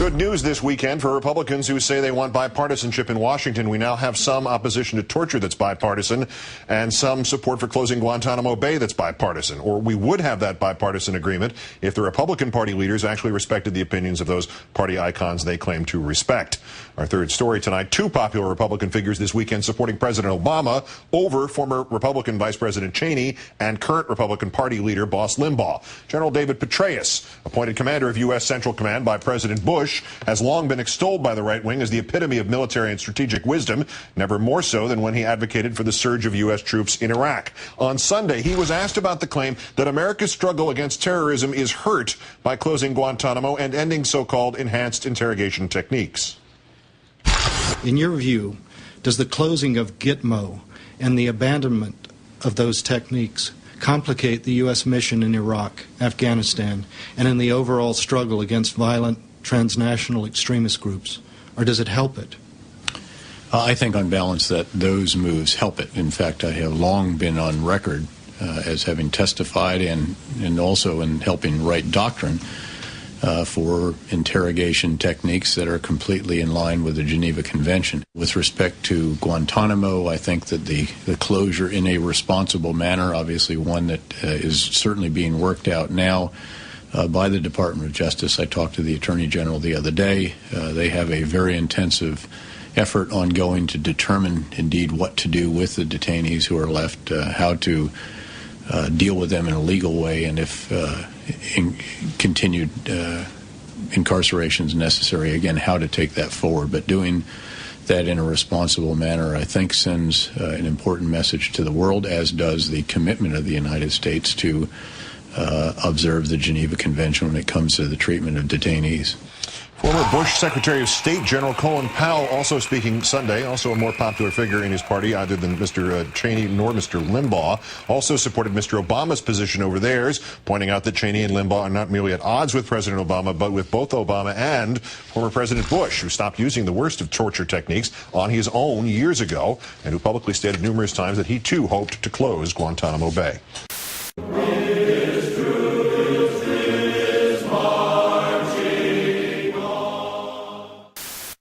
Good news this weekend for Republicans who say they want bipartisanship in Washington. We now have some opposition to torture that's bipartisan and some support for closing Guantanamo Bay that's bipartisan. Or we would have that bipartisan agreement if the Republican Party leaders actually respected the opinions of those party icons they claim to respect. Our third story tonight, two popular Republican figures this weekend supporting President Obama over former Republican Vice President Cheney and current Republican Party leader Boss Limbaugh. General David Petraeus, appointed commander of U.S. Central Command by President Bush, has long been extolled by the right wing as the epitome of military and strategic wisdom, never more so than when he advocated for the surge of U.S. troops in Iraq. On Sunday, he was asked about the claim that America's struggle against terrorism is hurt by closing Guantanamo and ending so-called enhanced interrogation techniques. In your view, does the closing of Gitmo and the abandonment of those techniques complicate the U.S. mission in Iraq, Afghanistan, and in the overall struggle against violent transnational extremist groups, or does it help it? I think on balance that those moves help it. In fact, I have long been on record as having testified and also in helping write doctrine for interrogation techniques that are completely in line with the Geneva Convention. With respect to Guantanamo, I think that the closure in a responsible manner, obviously one that is certainly being worked out now by the Department of Justice. I talked to the Attorney General the other day. They have a very intensive effort ongoing to determine indeed what to do with the detainees who are left, how to deal with them in a legal way, and if continued incarceration is necessary, again, how to take that forward. But doing that in a responsible manner, I think, sends an important message to the world, as does the commitment of the United States to observe the Geneva Convention when it comes to the treatment of detainees. Former Bush Secretary of State General Colin Powell also speaking Sunday, also a more popular figure in his party other than Mr. Cheney nor Mr. Limbaugh, also supported Mr. Obama's position over theirs, pointing out that Cheney and Limbaugh are not merely at odds with President Obama, but with both Obama and former President Bush, who stopped using the worst of torture techniques on his own years ago, and who publicly stated numerous times that he too hoped to close Guantanamo Bay.